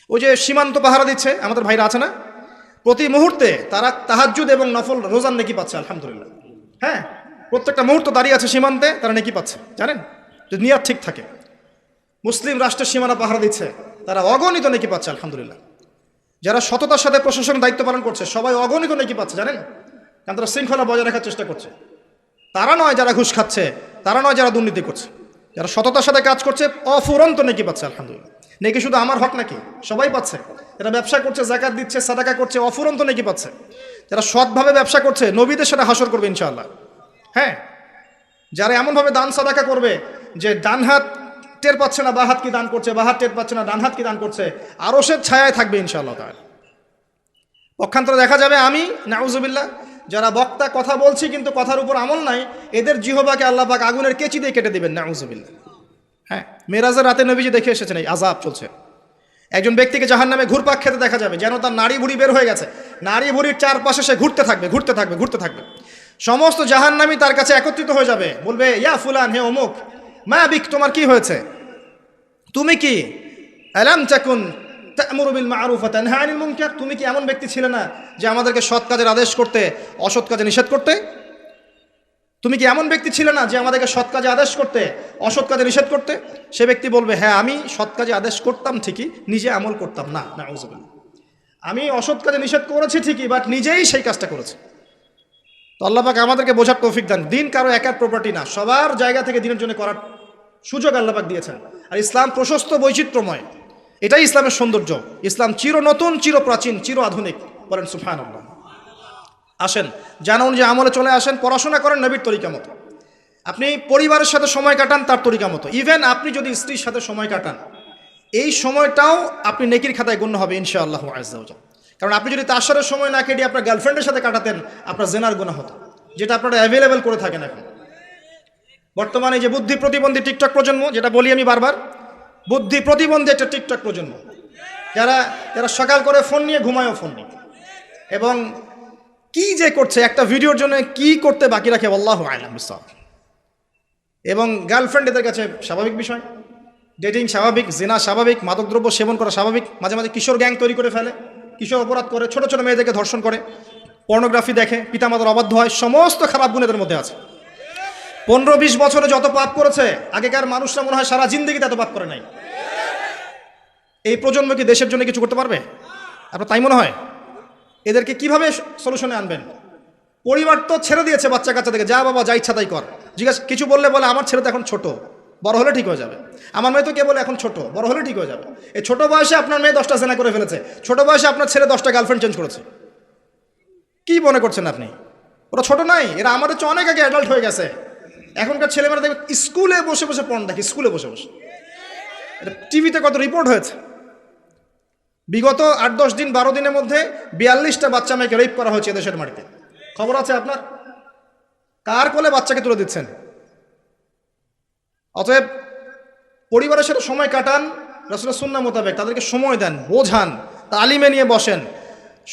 ওই যে সীমান্ত পাহারা দিচ্ছে আমাদের ভাইরা আছে না, প্রতি মুহূর্তে তারা তাহাজ্জুদ এবং নফল রোজার নেকি পাচ্ছে আলহামদুলিল্লাহ। হ্যাঁ, প্রত্যেকটা মুহূর্ত দাঁড়িয়ে আছে সীমান্তে, তারা নেকি পাচ্ছে জানেন, যদি নিয়াত ঠিক থাকে। মুসলিম রাষ্ট্রের সীমানা পাহারা দিচ্ছে, তারা অগণিত নেকি পাচ্ছে আলহামদুলিল্লাহ। যারা সততার সাথে প্রশাসন দায়িত্ব পালন করছে সবাই অগণিত নেকি পাচ্ছে জানেন, কারণ তারা শৃঙ্খলা বজায় রাখার চেষ্টা করছে। তারা নয় যারা ঘুষ খাচ্ছে, তারা নয় যারা দুর্নীতি করছে, যারা সততার সাথে কাজ করছে অফুরন্ত নেকি পাচ্ছে আলহামদুলিল্লাহ। নেকি শুধু আমার হক নাকি, সবাই পাচ্ছে। যারা ব্যবসা করছে, যাকাত দিচ্ছে, সাদাকা করছে, অফুরন্ত নেকি পাচ্ছে। যারা সৎভাবে ব্যবসা করছে নবীদের সাথে হাসর করবে ইনশাআল্লাহ। হ্যাঁ, যারা এমনভাবে দান সাদাকা করবে যে ডান হাত টের পাচ্ছে না বা হাত কি দান করছে, বা হাত টের পাচ্ছে না ডান হাত কি দান করছে, আরশের ছায়ায় থাকবে ইনশাআল্লাহ তাআলা। পক্ষান্তরে দেখা যাবে আমি নাউজুবিল্লাহ যারা বক্তা কথা বলছি কিন্তু কথার উপর আমল নাই, এদের জিহবাকে আল্লাহ পাক আগুনের কেচি দিয়ে কেটে দিবেন নাউজুবিল্লাহ। হ্যাঁ, মেরাজের রাতে নবীজি দেখে এসেছেন এই আযাব চলছে। একজন ব্যক্তিকে জাহান্নামে ঘুরপাক খেতে দেখা যাবে, যেন তার নাড়ি ভুড়ি বের হয়ে গেছে, নাড়ি ভুড়ির চারপাশে সে ঘুরতে থাকবে ঘুরতে থাকবে ঘুরতে থাকবে। সমস্ত জাহান্নামী তার কাছে একত্রিত হয়ে যাবে, বলবে ইয়া ফুলান, হে অমুক, মা বিক, তোমার কি হয়েছে, তুমি কি আলাম তাকুন তা'মুরু বিল মা'রুফ ওয়া তানহা আনিল মুনকার, তুমি কি এমন ব্যক্তি ছিলে না যে আমাদেরকে সৎ কাজের আদেশ করতে অসৎ কাজে নিষেধ করতে? তুমি কি এমন ব্যক্তি ছিলে না যে আমাদেরকে সৎ কাজে আদেশ করতে অসৎ কাজে নিষেধ করতে? সে ব্যক্তি বলবে হ্যাঁ, আমি সৎ কাজে আদেশ করতাম ঠিকই, নিজে আমল করতাম না। নাউযুবিল্লাহ, আমি অসৎ কাজে নিষেধ করেছি ঠিকই, বাট নিজেই সেই কাজটা করেছি। তো আল্লাহ পাক আমাদেরকে বোঝার তৌফিক দান। দিন কারো একার প্রপার্টি না, সবার জায়গা থেকে দিনের জন্য করার সুযোগ আল্লাহ পাক দিয়েছেন। আর ইসলাম প্রশস্ত বৈচিত্র্যময়, এটাই ইসলামের সৌন্দর্য। ইসলাম চির নতুন, চির প্রাচীন, চির আধুনিক। বলেন সুবহানাল্লাহ। আসেন জানুন যে আমলে চলে আসেন, পড়াশোনা করেন নবীর তরিকা মতো, আপনি পরিবারের সাথে সময় কাটান তার তরিকা মতো। ইভেন আপনি যদি স্ত্রীর সাথে সময় কাটান, এই সময়টাও আপনি নেকির খাতায় গণ্য হবে ইনশাআল্লাহ আযজা ওয়া জাল। কারণ আপনি যদি তার সাথে সময় না কেটে আপনার গার্লফ্রেন্ডের সাথে কাটাতেন, আপনার জেনার গুনাহ হতো, যেটা আপনারা অ্যাভেলেবেল করে থাকেন এখন। বর্তমানে যে বুদ্ধি প্রতিবন্ধী টিকটক প্রজন্ম, যেটা বলি আমি বারবার, বুদ্ধি প্রতিবন্ধী একটা টিকটক প্রজন্ম, যারা যারা সকাল করে ফোন নিয়ে ঘুমায়ও ফোন নিয়ে, এবং কি যে করছে একটা ভিডিওর জন্য কি করতে বাকি রাখে আল্লাহু আ'লাম বিসসাওয়াব। এবং গার্লফ্রেন্ড এদের কাছে স্বাভাবিক বিষয়, ডেটিং স্বাভাবিক, জিনা স্বাভাবিক, মাদকদ্রব্য সেবন করা স্বাভাবিক। মাঝে মাঝে কিশোর গ্যাং তৈরি করে ফেলে, কিশোর অপরাধ করে, ছোট ছোট মেয়েদেরকে ধর্ষণ করে, পর্নোগ্রাফি দেখে, পিতামাতার অবাধ্য হয়, সমস্ত খারাপ গুণ এদের মধ্যে আছে। 15-20 বছরে যত পাপ করেছে, আগেকার মানুষরা মনে হয় সারা জিন্দগিতে এত পাপ করে নাই। এই প্রজন্ম কি দেশের জন্য কিছু করতে পারবে? আপনার তাই মনে হয়? এদেরকে কিভাবে সলিউশনে আনবেন? পরিবার তো ছেড়ে দিয়েছে বাচ্চা কাচ্চা থেকে, যা বাবা যা ইচ্ছা তাই কর। জিজ্ঞাসা কিছু বললে বলে আমার ছেলে তো এখন ছোট, বড় হলে ঠিক হয়ে যাবে। আমার মেয়ে তো কে বলে এখন ছোট, বড় হলে ঠিক হয়ে যাবে। এই ছোট বয়সে আপনার মেয়ে 10টা জেনা করে ফেলেছে, ছোট বয়সে আপনার ছেলে 10টা গার্লফ্রেন্ড চেঞ্জ করেছে। কি মনে করছেন আপনি? ওরা ছোট নাই, এরা আমাদের চেয়ে অনেক আগে অ্যাডাল্ট হয়ে গেছে। এখনকার ছেলেমেয়েরা দেখবে স্কুলে বসে বসে পড়ন দেখে, স্কুলে বসে বসে। এটা টিভিতে কত রিপোর্ট হয়েছে, বিগত 8-10 দিন 12 দিনের মধ্যে 42টা বাচ্চা মেয়েকে রেপ করা হয়েছে দেশের মাটিতে। খবর আছে আপনার? কার কোলে বাচ্চাকে তুলে দিচ্ছেন? অতএব পরিবারের সাথে সময় কাটান রাসূলের সুন্নাহ মোতাবেক, তাদেরকে সময় দেন, বোঝান, তালিমে নিয়ে বসেন,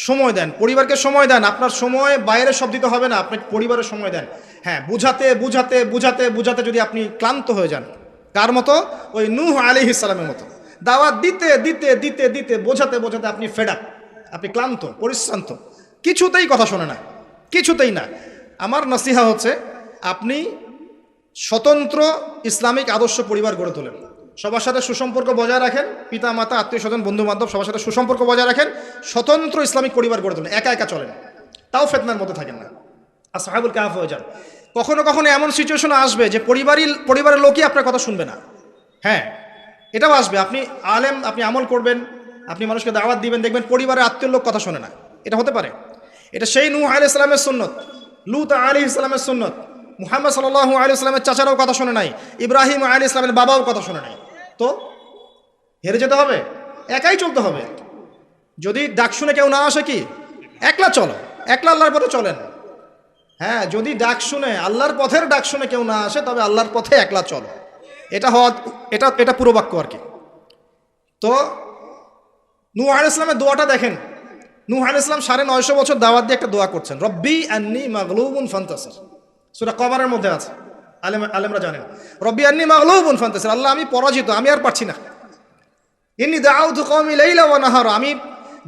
সময় দেন, পরিবারকে সময় দেন। আপনার সময় বাইরে সব দিতে হবে না, আপনাকে পরিবারের সময় দেন। হ্যাঁ, বুঝাতে বুঝাতে বুঝাতে বুঝাতে যদি আপনি ক্লান্ত হয়ে যান, কার মতো? ওই নূহ আলাইহিস সালামের মতো। দাওয়াত দিতে দিতে দিতে দিতে বোঝাতে বোঝাতে আপনি ফেড আপ, আপনি ক্লান্ত, পরিশ্রান্ত, কিছুতেই কথা শোনে না, কিছুতেই না। আমার নসিহা হচ্ছে, আপনি স্বতন্ত্র ইসলামিক আদর্শ পরিবার গড়ে তোলেন, সবার সাথে সুসম্পর্ক বজায় রাখেন, পিতা মাতা আত্মীয় স্বজন বন্ধু বান্ধব সবার সাথে সুসম্পর্ক বজায় রাখেন, স্বতন্ত্র ইসলামিক পরিবার গড়ে তোলেন, একা একা চলেন, তাও ফিতনার মধ্যে থাকেন না, আসহাবুল কাহফ হয়ে যান। কখনো কখনো এমন সিচুয়েশন আসবে যে পরিবারের লোকই আপনার কথা শুনবে না। হ্যাঁ, এটাও আসবে। আপনি আলেম, আপনি আমল করবেন, আপনি মানুষকে দাওয়াত দিবেন, দেখবেন পরিবারের আত্মীয় লোক কথা শোনে না। এটা হতে পারে। এটা সেই নূহ আলাইহিস সালামের সুন্নত, লূত আলাইহিস সালামের সুন্নত, মুহাম্মদ সাল্লাল্লাহু আলাইহি ওয়াসাল্লামের চাচারাও কথা শোনে নাই, ইব্রাহিম আলাইহিস সালামের বাবাও কথা শোনে নাই। তো হেরে যেতে হবে, একাই চলতে হবে। যদি ডাক শুনে কেউ না আসে, কি একলা চলো, একলা আল্লাহর পথে চলেন। হ্যাঁ, যদি ডাক শুনে আল্লাহর পথের ডাক শুনে কেউ না আসে, তবে আল্লাহর পথে একলা চলো। এটা হওয়া, এটা পুরো বাক্য আর কি। তো নূহ আলাইহিস সালামের দোয়াটা দেখেন। নূহ আলাইহিস সালাম 950 বছর দাওয়াত দিয়ে একটা দোয়া করছেন, রব্বি আন্নী মাগলুবুন ফান্তাসির। সূরা কমারের মধ্যে আছে, আলেমরা জানেন। রব্বি আন্নী মাগলুবুন ফান্তাসির, আল্লাহ আমি পরাজিত, আমি আর পারছি না। ইন্নী দাউতু কওমি লাইলা ওয়া নাহারা, আমি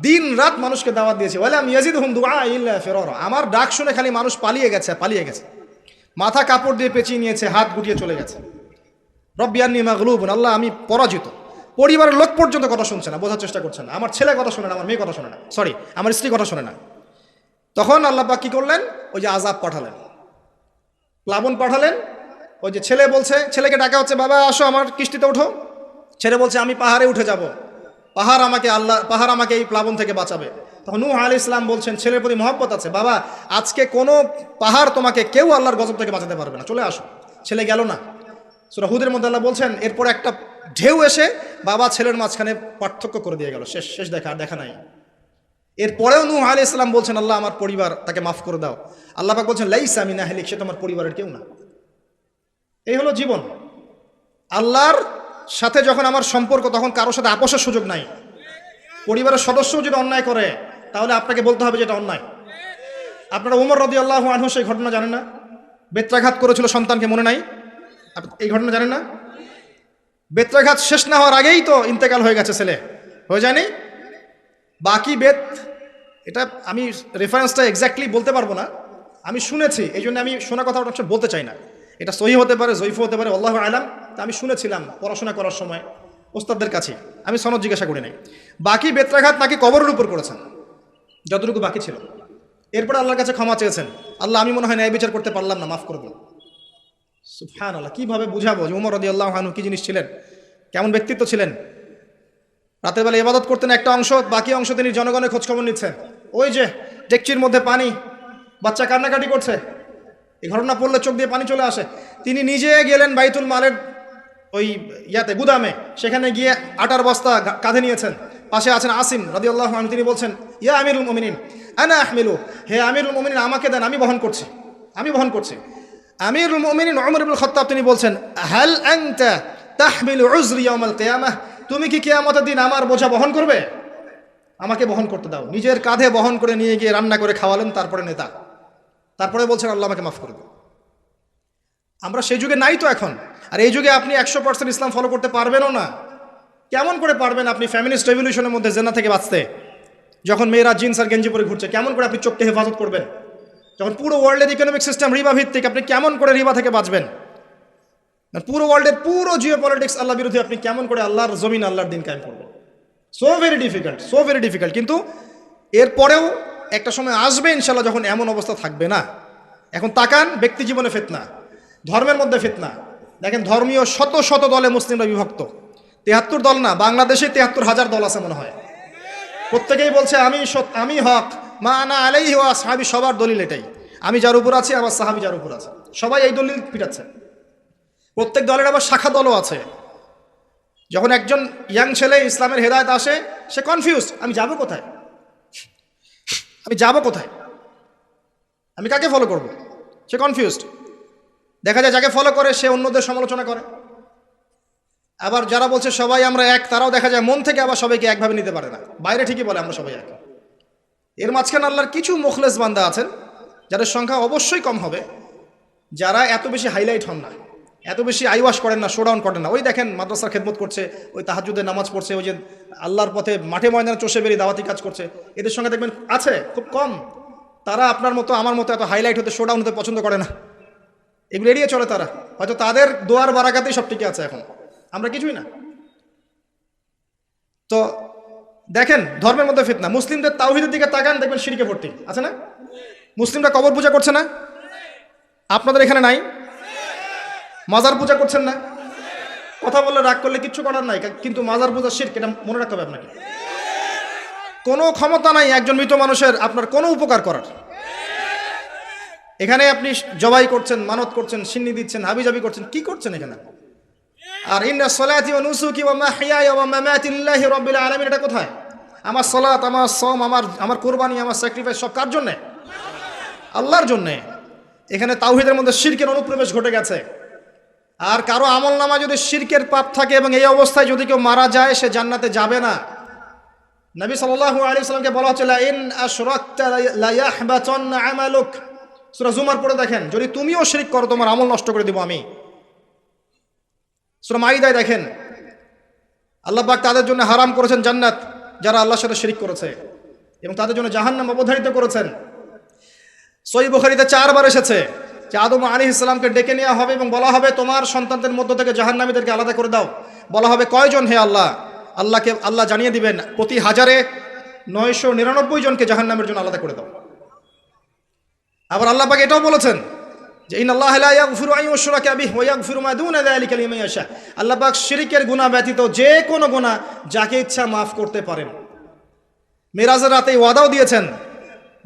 দিন রাত মানুষকে দাওয়াত দিয়েছি। ওয়ালাম ইয়াজিদহুম দুআ ইল্লা ফিরারা, আমার ডাক শুনে খালি মানুষ পালিয়ে গেছে, মাথা কাপড় দিয়ে পেঁচিয়ে নিয়েছে, হাত গুটিয়ে চলে গেছে। রব্বি আন্নী মাগলুবুন, আল্লাহ আমি পরাজিত। পরিবারের লোক পর্যন্ত কথা শুনছে না, বোঝার চেষ্টা করছে না, আমার ছেলে কথা শোনে না, আমার মেয়ে কথা শোনে না, আমার স্ত্রী কথা শোনে না। তখন আল্লাহ পাক কি করলেন? ওই যে আযাব পাঠালেন, প্লাবন পাঠালেন। ওই যে ছেলে বলছে, ছেলেকে ডাকা হচ্ছে, বাবা আসো আমার কিস্তিতে ওঠো। ছেলে বলছে আমি পাহাড়ে উঠে যাব, পাহাড় আমাকে এই প্লাবন থেকে বাঁচাবে। তখন নূহ আলাইহিস সালাম বলছেন, ছেলের প্রতি মহব্বত আছে, বাবা আজকে কোনো পাহাড় তোমাকে কেউ আল্লাহর গজব থেকে বাঁচাতে পারবে না, চলে আসো। ছেলে গেল না। সূরা হুদের মধ্যে আল্লাহ বলছেন, এরপর একটা ঢেউ এসে বাবা ছেলের মাঝখানে পার্থক্য করে দিয়ে গেল, শেষ দেখা নাই। এরপরেও নূহ আলাইহিস সালাম বলছেন, আল্লাহ আমার পরিবার, তাকে মাফ করে দাও। আল্লাহ পাক বলছেন, লাইসা মিন আহলিক, সে তোমার পরিবারের কেউ না। এই হলো জীবন। আল্লাহর সাথে যখন আমার সম্পর্ক, তখন কারোর সাথে আপোষের সুযোগ নাই। পরিবারের সদস্যও যদি অন্যায় করে, তাহলে আপনাকে বলতে হবে যে এটা অন্যায়। আপনারা ওমর রাদিয়াল্লাহু আনহু সেই ঘটনা জানেন না? বেত্রাঘাত করেছিল সন্তানকে, মনে নাই? এই ঘটনা জানেন না? বেত্রাঘাত শেষ না হওয়ার আগেই তো ইন্তেকাল হয়ে গেছে, ছেলে হয়ে যায়নি? বাকি এটা আমি রেফারেন্সটা এক্স্যাক্টলি বলতে পারবো না, আমি শুনেছি, এই জন্য আমি শোনা কথা বলতে চাই না। এটা সহি হতে পারে, জয়ীফ হতে পারে, আল্লাহু আলাম। তা আমি শুনেছিলাম পড়াশোনা করার সময় ওস্তাদদের কাছে, আমি সনদ জিজ্ঞাসা করি নাই। বাকি বেত্রাঘাত নাকি কবরের উপর করেছেন, যতটুকু বাকি ছিল। এরপরে আল্লাহর কাছে ক্ষমা চেয়েছেন, আল্লাহ আমি মনে হয় ন্যায় বিচার করতে পারলাম না, মাফ করে দিন। সুবহানাল্লাহ, কিভাবে বুঝাবো যে ওমর রাদিয়াল্লাহু আনহু কি জিনিস ছিলেন, কেমন ব্যক্তিত্ব ছিলেন। রাতের বেলা ইবাদত করতেন একটা অংশ, বাকি অংশ তিনি জনগণের খোঁজখবর নিচ্ছেন। ওই যে ডেকচির মধ্যে পানি, বাচ্চা কান্নাকাটি করছে, এই ঘটনা পড়লে চোখ দিয়ে পানি চলে আসে। তিনি নিজে গেলেন বাইতুল মালের ওই গুদামে, সেখানে গিয়ে আটার বস্তা কাঁধে নিয়েছেন। পাশে আছেন আসিম রাদিয়াল্লাহু আনহু, তিনি বলছেন, ইয়া আমিরুল মুমিনিন আনা আহমিলু, হে আমিরুল মুমিনিন আমাকে দেন, আমি বহন করছি। আমিরুল মুমিনিন ওমর ইবনে খাত্তাব তিনি বলছেন, হাল আনতা তাহমিলু উযরি ইয়াউমাল কিয়ামাহ, তুমি কি কিয়ামতের দিন আমার বোঝা বহন করবে? আমাকে বহন করতে দাও। নিজের কাঁধে বহন করে নিয়ে গিয়ে রান্না করে খাওয়ালেন, তারপরে বলছেন আল্লাহ আমাকে মাফ করে দাও। আমরা সেই যুগে নাই তো এখন। আর এই যুগে আপনি 100% ইসলাম ফলো করতে পারবেনও না। কেমন করে পারবেন আপনি ফ্যামিলিস্ট রেভলিউশনের মধ্যে জেনা থেকে বাঁচতে? যখন মেয়েরা জিন্স আর গেঞ্জি পরে ঘুরছে, কেমন করে আপনি চোখকে হেফাজত করবেন? যখন পুরো ওয়ার্ল্ডের ইকোনমিক সিস্টেম রিবা ভিত্তিক, আপনি কেমন করে রিবা থেকে বাঁচবেন? পুরো ওয়ার্ল্ডের পুরো জিও পলিটিক্স আল্লাহ বিরোধী, আপনি কেমন করে আল্লাহর জমিন, আল্লাহর দিন কায়েম করবেন? So very difficult. কিন্তু এরপরেও একটা সময় আসবে ইনশাল্লাহ যখন এমন অবস্থা থাকবে না। এখন তাকান, ব্যক্তি জীবনে ফিতনা, ধর্মের মধ্যে ফিতনা। দেখেন ধর্মীয় শত দলে মুসলিমরা বিভক্ত। 73 দল না, বাংলাদেশে 73,000 দল আছে মনে হয়। প্রত্যেকেই বলছে আমি হক, মা আনা আলাইহি ওয়া আসহাবি, সবার দলিল এটাই, আমি যার উপর আছি, আমার সাহাবী যার উপর আছে, সবাই এই দলিল পিটাচ্ছে। প্রত্যেক দলের আবার শাখা দলও আছে। যখন একজন ইয়াং ছেলে ইসলামের হেদায়েত আসে, সে কনফিউজ, আমি যাব কোথায়, আমি কাকে ফলো করব? সে কনফিউজড। দেখা যায় যাকে ফলো করে সে অন্যদের সমালোচনা করে। আবার যারা বলছে সবাই আমরা এক, তারাও দেখা যায় মন থেকে আবার সবাইকে একভাবে নিতে পারে না। বাইরে ঠিকই বলে আমরা সবাই এক। এর মাঝখানে আল্লাহর কিছু মুখলেস বান্দা আছেন, যাদের সংখ্যা অবশ্যই কম হবে, যারা এত বেশি হাইলাইট হন না, এত বেশি আইওয়াশ করেন না, শোডাউন করেন না। ওই দেখেন মাদ্রাসার খেদমত করছে, ওই তাহাজ্জুদের নামাজ পড়ছে, ওই যে আল্লাহর পথে মাঠে ময়দানে চষে বেরিয়ে দাওয়াতি কাজ করছে, এদের সঙ্গে দেখবেন আছে খুব কম। তারা আপনার মতো আমার মতো এত হাইলাইট হতে, শোডাউন হতে পছন্দ করে না, এগুলো এড়িয়ে চলে তারা। হয়তো তাদের দোয়ার বারাকাতেই সব টিকে আছে, এখন আমরা কিছুই না। তো দেখেন ধর্মের মধ্যে ফিতনা। মুসলিমদের তাওহীদের দিকে তাকান, দেখবেন শিরকে ভর্তি আছে না? মুসলিমরা কবর পূজা করছে না? আপনাদের এখানে নাই? মাজার পূজা করছেন না? কথা বললে রাগ করলে কিচ্ছু করার নাই, কিন্তু মাজার পূজা শিরক, এটা মনে রাখতে হবে আপনাকে। কোনো ক্ষমতা নাই একজন মৃত মানুষের আপনার কোনো উপকার করার। এখানে আপনি জবাই করছেন, মানত করছেন, সিন্নি দিচ্ছেন, হাবিজাবি করছেন, কি করছেন এখানে? আর ইন্না সলাতি ওয়া নুসুকি ওয়া মাহইয়ায়া ওয়া মামাতি লিল্লাহি রাব্বিল আলামিন, এটা কোথায়? আমার সালাত, আমার সওম, আমার কুরবানি, আমার স্যাক্রিফাইস সব কার জন্য? আল্লাহর জন্য। এখানে তাওহীদের মধ্যে শিরকের অনুপ্রবেশ ঘটে গেছে। আর কারো আমলনামা যদি শিরকের পাপ থাকে এবং এই অবস্থায় যদি কেউ মারা যায়, সে জান্নাতে যাবে না। নবী সাল্লাল্লাহু আলাইহি ওয়াসাল্লামকে বলা হচ্ছে লা ইন আশরাকতা লা ইয়াহবাতান্না আমালুক। সূরা জুমার পড়ে দেখেন, যদি তুমিও শিরক করো তোমার আমল নষ্ট করে দেব আমি। সূরা মাইদায় দেখেন, আল্লাহ পাক তাদের জন্য হারাম করেছেন জান্নাত যারা আল্লাহর সাথে শিরিক করেছে, এবং তাদের জন্য জাহান্নাম অবধারিত করেছেন। সহিহ বুখারীতে 4 বার এসেছে যে আদম আলাইহিস সালামকে ডেকে নেওয়া হবে এবং বলা হবে তোমার সন্তানদের মধ্য থেকে জাহান্নামীদেরকে আলাদা করে দাও। বলা হবে কয়জন হে আল্লাহ? আল্লাহ জানিয়ে দিবেন প্রতি 1099 জনকে জাহান্নামের জন্য আলাদা করে দাও। আবার আল্লাহ পাক এটাও বলেছেন যে ইন্নাল্লাহা লা ইয়াগফিরু আন ইউশরাকা বিহি ওয়া ইয়াগফিরু মা দুনা যালিকা লিমান ইয়াশা। আল্লাহ পাক শিরকের গুনাহ ব্যতীত যে কোনো গুনাহ যাকে ইচ্ছা মাফ করতে পারেন। মেরাজের রাতে ওয়াদাও দিয়েছেন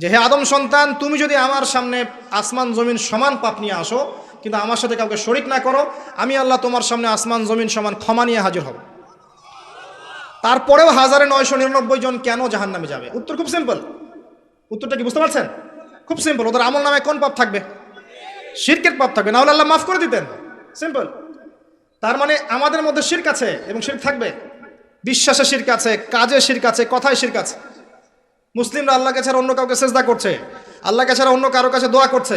যে হে আদম সন্তান, তুমি যদি আমার সামনে আসমান জমিন সমান পাপ নিয়ে আসো, কিন্তু আমার সাথে কাউকে শরিক না করো, আমি আল্লাহ তোমার সামনে আসমান জমিন সমান ক্ষমা নিয়ে হাজির হব। তারপরেও 1999 জন কেন জাহান্নামে যাবে? উত্তর খুব সিম্পল। উত্তরটা কি বুঝতে পারছেন? খুব সিম্পল। ওদের আমল নামে কোন পাপ থাকবে? শিরকের পাপ থাকবে, না হলে আল্লাহ মাফ করে দিতেন। সিম্পল। তার মানে আমাদের মধ্যে শিরক আছে এবং শিরক থাকবে। বিশ্বাসে শিরক আছে, কাজে শিরক আছে, কথায় শিরক আছে। মুসলিমরা আল্লাহকে ছাড়া অন্য কাউকে সেজদা করছে, আল্লাহকে ছাড়া অন্য কারো কাছে দোয়া করছে,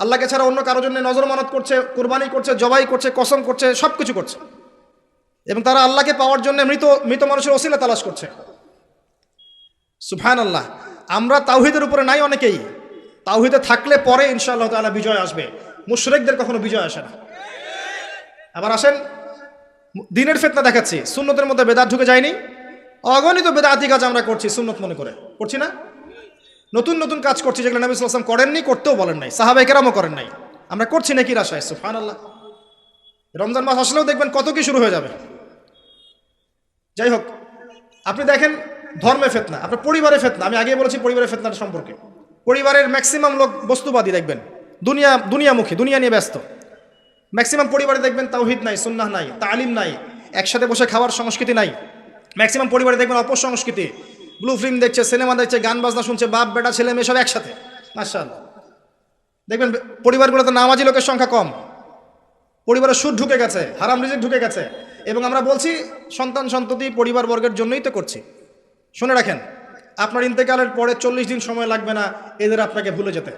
আল্লাহকে ছাড়া অন্য কারোর জন্য নজর মানত করছে, কুরবানি করছে, জবাই করছে, কসম করছে, সব কিছু করছে, এবং তারা আল্লাহকে পাওয়ার জন্য মৃত মানুষের ওসিলা তালাশ করছে। সুবহানাল্লাহ। আমরা তাওহীদের উপরে নাই অনেকেই। তাওহীদে থাকলে পরে ইনশাআল্লাহ তাআলা বিজয় আসবে। মুশরিকদের কখনো বিজয় আসে না। আবার আসেন, দিনের ফিতনা দেখাচ্ছি, সুন্নতের মধ্যে বেদাত ঢুকে যায়নি? অগণিত বেদাতি কাজ আমরা করছি সুন্নত মনে করে, করছি না? নতুন নতুন কাজ করছি যেগুলো নবী সাল্লাল্লাহু আলাইহি ওয়াসাল্লাম করেননি, করতেও বলেন নাই, সাহাবায়ে কেরামও করেন নাই। আমরা করছি নাকি আশায়। সুবহানাল্লাহ। রমজান মাস আসলেও দেখবেন কত কি শুরু হয়ে যাবে। যাই হোক, আপনি দেখেন ধর্মে ফিতনা, আপনার পরিবারে ফিতনা। আমি আগেই বলেছি পরিবারের ফিতনার সম্পর্কে। পরিবারের ম্যাক্সিমাম লোক বস্তুবাদী দেখবেন, দুনিয়ামুখী, দুনিয়া নিয়ে ব্যস্ত। ম্যাক্সিমাম পরিবারে দেখবেন তাওহীদ নাই, সুন্নাহ নাই, তালিম নাই, একসাথে বসে খাওয়ার সংস্কৃতি নাই। ম্যাক্সিমাম পরিবারে দেখবেন অপসংস্কৃতি, ব্লু ফিল্ম দেখছে, সিনেমা দেখছে, গান বাজনা শুনছে, বাপ বেটা ছেলে মেয়ে সব একসাথে। মাশাআল্লাহ। দেখবেন পরিবারগুলোতে নামাজি লোকের সংখ্যা কম, পরিবারে সুদ ঢুকে গেছে, হারাম রিজিক ঢুকে গেছে। এবং আমরা বলছি সন্তান সন্ততি পরিবারবর্গের জন্যই তো করছি। শুনে রাখেন, আপনার ইন্তেকালের পরে 40 দিন সময় লাগবে না এদের আপনাকে ভুলে যেতে,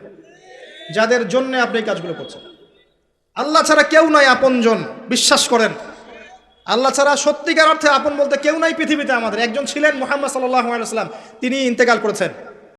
যাদের জন্য আপনি এই কাজগুলো করছেন। আল্লাহ ছাড়া কেউ নাই আপনজন, বিশ্বাস করেন। আল্লাহ ছাড়া সত্যিকার অর্থে আপন বলতে কেউ নাই পৃথিবীতে। আমাদের একজন ছিলেন মুহাম্মদ সাল্লাল্লাহু আলাইহি ওয়াসাল্লাম, তিনি ইন্তেকাল করেছেন।